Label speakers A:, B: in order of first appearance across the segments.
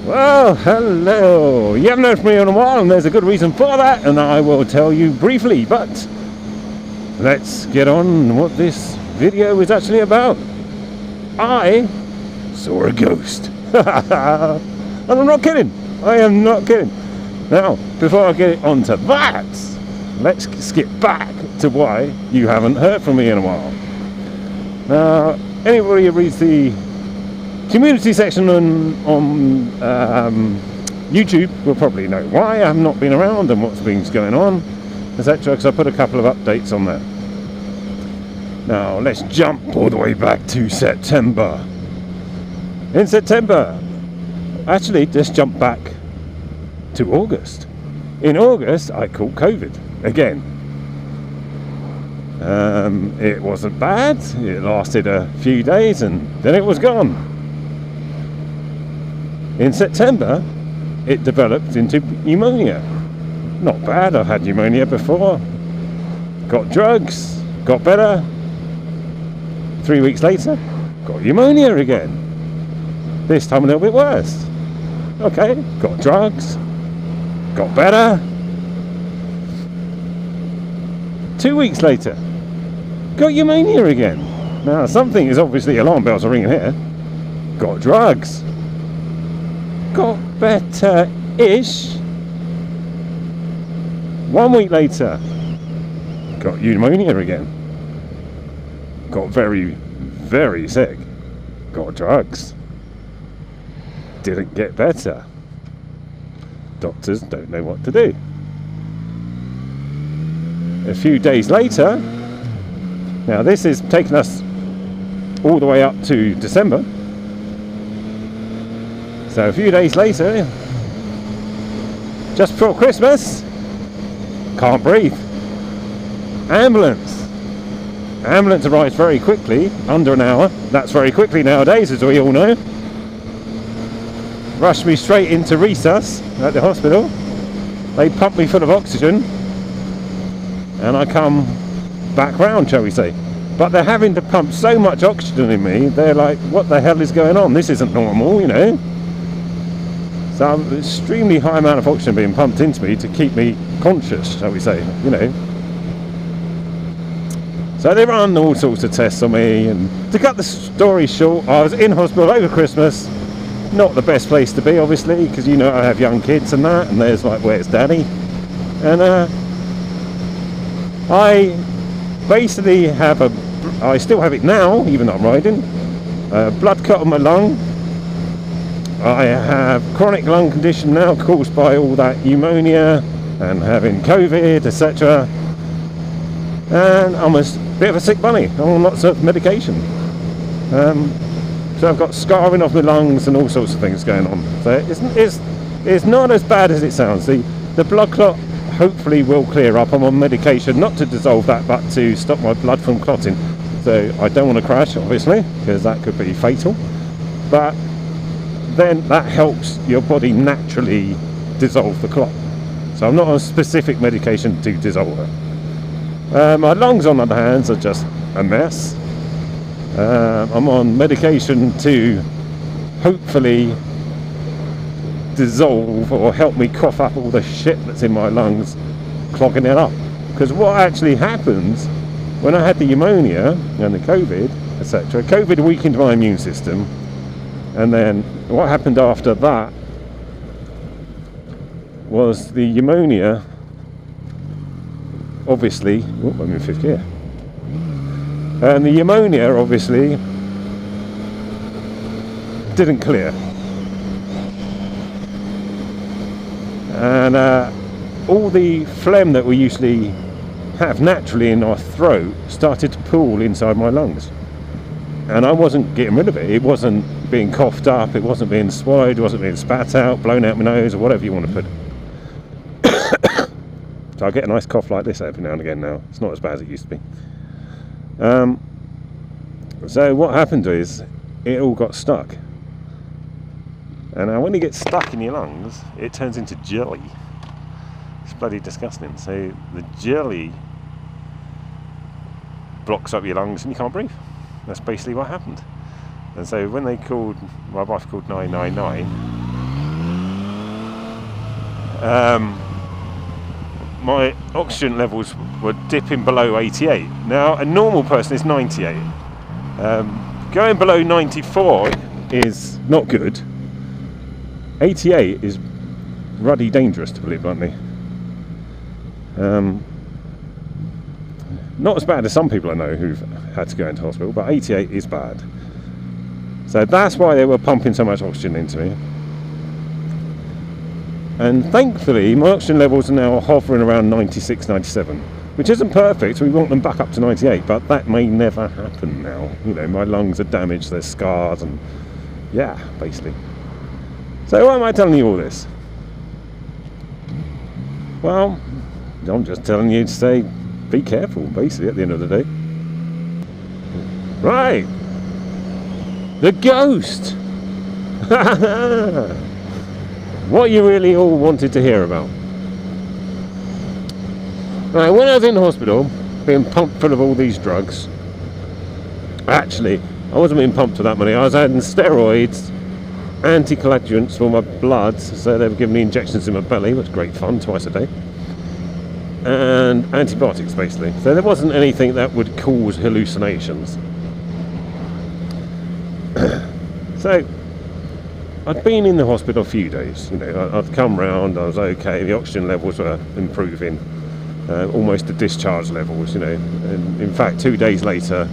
A: Well, hello. You haven't heard from me in a while, and there's a good reason for that, and I will tell you briefly, but let's get on what this video is actually about. I saw a ghost. And I'm not kidding. I am not kidding. Now, before I get onto that, let's skip back to why you haven't heard from me in a while. Now, anybody who reads the community section on YouTube will probably know why I have not been around and what's been going on, etc. Because I put a couple of updates on there. Now let's jump all the way back to September. In September, actually, just jump back to August. In August, I caught COVID again. It wasn't bad. It lasted a few days and then it was gone. In September, it developed into pneumonia. Not bad, I've had pneumonia before. Got drugs, got better. 3 weeks later, got pneumonia again. This time a little bit worse. Okay, got drugs, got better. 2 weeks later, got pneumonia again. Now, something is obviously, alarm bells are ringing here. Got drugs. Got better-ish. 1 week later, got pneumonia again. Got very, very sick. Got drugs. Didn't get better. Doctors don't know what to do. A few days later, now this is taking us all the way up to December. So a few days later, just before Christmas, can't breathe. Ambulance arrives very quickly, under an hour. That's very quickly nowadays, as we all know. Rushed me straight into resus at the hospital. They pumped me full of oxygen, and I come back round, shall we say. But they're having to pump so much oxygen in me, they're like, what the hell is going on? This isn't normal, you know. So an extremely high amount of oxygen being pumped into me to keep me conscious, shall we say, you know. So they run all sorts of tests on me, and to cut the story short, I was in hospital over Christmas. Not the best place to be, obviously, because you know I have young kids and that, and there's like, where's daddy? And I basically I still have it now, even though I'm riding, blood clot on my lung. I have chronic lung condition now caused by all that pneumonia and having COVID, etc. And I'm a bit of a sick bunny. I'm on lots of medication. So I've got scarring of my lungs and all sorts of things going on. So it's not as bad as it sounds. The blood clot hopefully will clear up. I'm on medication not to dissolve that, but to stop my blood from clotting. So I don't want to crash, obviously, because that could be fatal. But then that helps your body naturally dissolve the clot. So I'm not on a specific medication to dissolve it. My lungs, on the other hand, are just a mess. I'm on medication to hopefully dissolve or help me cough up all the shit that's in my lungs, clogging it up. Because what actually happens when I had the pneumonia and the COVID, etc., COVID weakened my immune system. And then what happened after that was the pneumonia, obviously, I'm in fifth gear. And the pneumonia, obviously, didn't clear. And all the phlegm that we usually have naturally in our throat started to pool inside my lungs. And I wasn't getting rid of it. It wasn't being coughed up, it wasn't being swallowed, it wasn't being spat out, blown out my nose, or whatever you want to put it. So I get a nice cough like this every now and again now. It's not as bad as it used to be. So what happened is, it all got stuck. And now when it gets stuck in your lungs, it turns into jelly. It's bloody disgusting. So the jelly blocks up your lungs and you can't breathe. That's basically what happened. And so when they called, my wife called 999, my oxygen levels were dipping below 88. Now, a normal person is 98. Going below 94 is not good. 88 is ruddy dangerous, to put it bluntly. Not as bad as some people I know who've had to go into hospital, but 88 is bad. So that's why they were pumping so much oxygen into me. And thankfully, my oxygen levels are now hovering around 96, 97, which isn't perfect. We want them back up to 98, but that may never happen now. You know, my lungs are damaged, they're scarred, and yeah, basically. So why am I telling you all this? Well, I'm just telling you to say, be careful, basically, at the end of the day. Right. The ghost. What you really all wanted to hear about. Right, when I was in hospital, being pumped full of all these drugs, actually, I wasn't being pumped with that many. I was adding steroids, anticoagulants for my blood, so they were giving me injections in my belly, which was great fun, twice a day, and antibiotics, basically. So there wasn't anything that would cause hallucinations. So I'd been in the hospital a few days, you know, I'd come round, I was okay, the oxygen levels were improving, almost to discharge levels, you know, and in fact 2 days later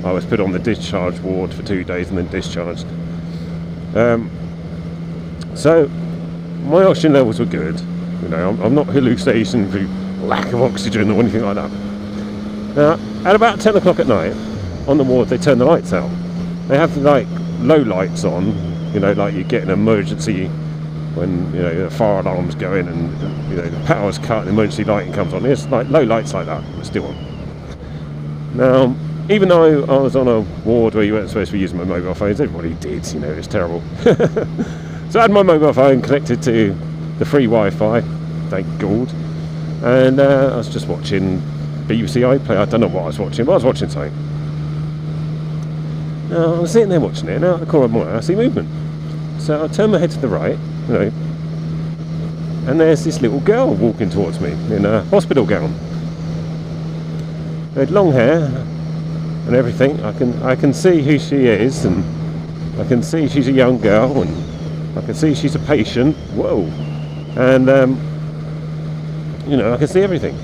A: I was put on the discharge ward for 2 days and then discharged. So my oxygen levels were good, you know, I'm not hallucinating through lack of oxygen or anything like that. Now, at about 10 o'clock at night, on the ward they turn the lights out. They have like low lights on, you know, like you get an emergency when, you know, the fire alarm's going and, you know, the power's cut and emergency lighting comes on. It's like low lights like that, but still on. Now, even though I was on a ward where you weren't supposed to be using my mobile phones, everybody did, you know, it's terrible. So I had my mobile phone connected to the free Wi-Fi, thank God, and I was just watching BBC iPlayer. I don't know what I was watching, but I was watching something. Now, I was sitting there watching it, and out of the corner of my eye I see movement. So I turn my head to the right, you know, and there's this little girl walking towards me in a hospital gown. They had long hair and everything. I can see who she is, and I can see she's a young girl, and I can see she's a patient. Whoa! And you know, I can see everything.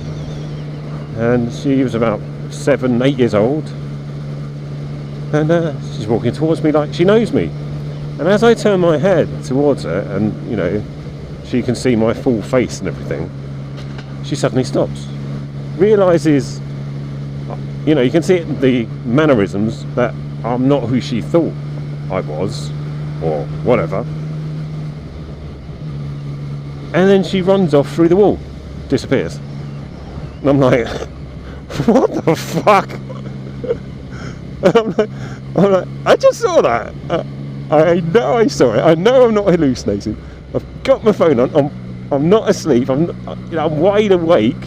A: And she was about 7, 8 years old. And she's walking towards me like she knows me. And as I turn my head towards her, and you know, she can see my full face and everything, she suddenly stops. Realises, you know, you can see it in the mannerisms that I'm not who she thought I was, or whatever. And then she runs off through the wall, disappears. And I'm like, what the fuck? I'm like, I just saw that. I know I saw it. I know I'm not hallucinating. I've got my phone on. I'm not asleep. I'm wide awake.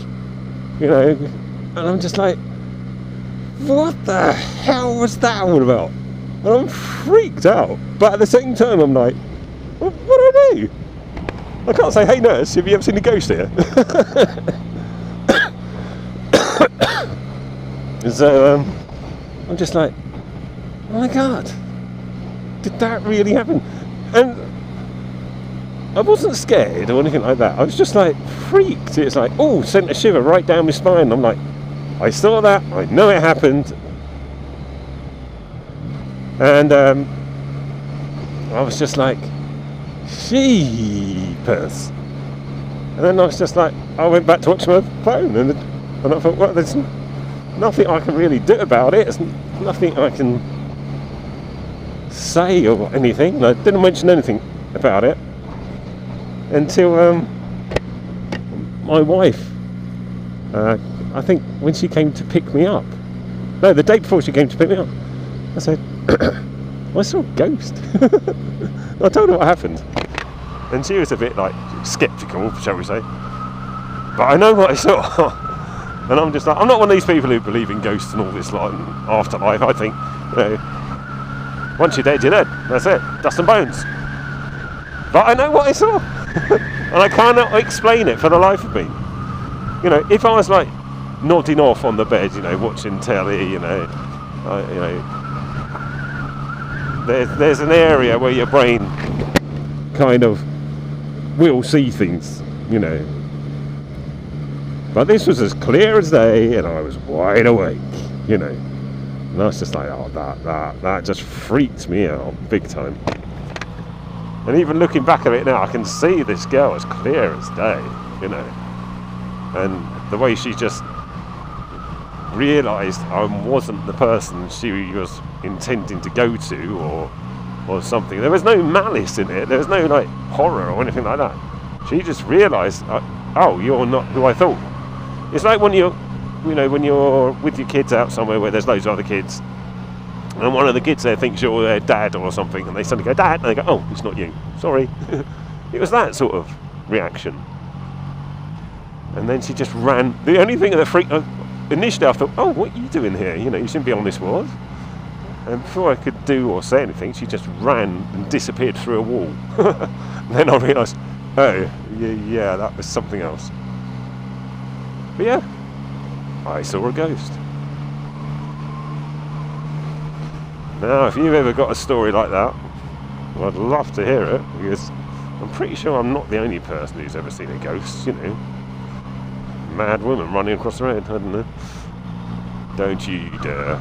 A: You know, and I'm just like, what the hell was that all about? And I'm freaked out. But at the same time, I'm like, what do I do? I can't say, hey nurse, have you ever seen a ghost here? So I'm just like, oh my god, did that really happen? And I wasn't scared or anything like that. I was just like freaked. It's like, oh, sent a shiver right down my spine. I'm like, I saw that, I know it happened. And I was just like, sheepers. And then I was just like, I went back to watch my phone, and I thought, well, there's nothing I can really do about it. There's nothing I can say or anything. I didn't mention anything about it until my wife, I think when she came to pick me up, no, the day before she came to pick me up, I said, I saw a ghost. I told her what happened, and she was a bit like sceptical, shall we say, but I know what I saw. And I'm just like, I'm not one of these people who believe in ghosts and all this like afterlife. I think, you know, once you're dead, you're dead. That's it, dust and bones. But I know what I saw. And I cannot explain it for the life of me. You know, if I was like nodding off on the bed, you know, watching telly, you know, there's an area where your brain kind of will see things, you know. But this was as clear as day, and I was wide awake, you know. And I was just like, oh, that just freaked me out big time. And even looking back at it now, I can see this girl as clear as day, you know. And the way she just realised I wasn't the person she was intending to go to, or something. There was no malice in it. There was no like horror or anything like that. She just realised, oh, you're not who I thought. It's like when you're with your kids out somewhere where there's loads of other kids, and one of the kids there thinks you're their dad or something, and they suddenly go, Dad, and they go, oh, it's not you, sorry. It was that sort of reaction. And then she just ran. The only thing that freaked initially, I thought, oh, what are you doing here? You know, you shouldn't be on this ward. And before I could do or say anything, she just ran and disappeared through a wall. Then I realised, oh, yeah, that was something else. But yeah, I saw a ghost. Now, if you've ever got a story like that, well, I'd love to hear it, because I'm pretty sure I'm not the only person who's ever seen a ghost, you know. Mad woman running across the road, I don't know. Don't you dare.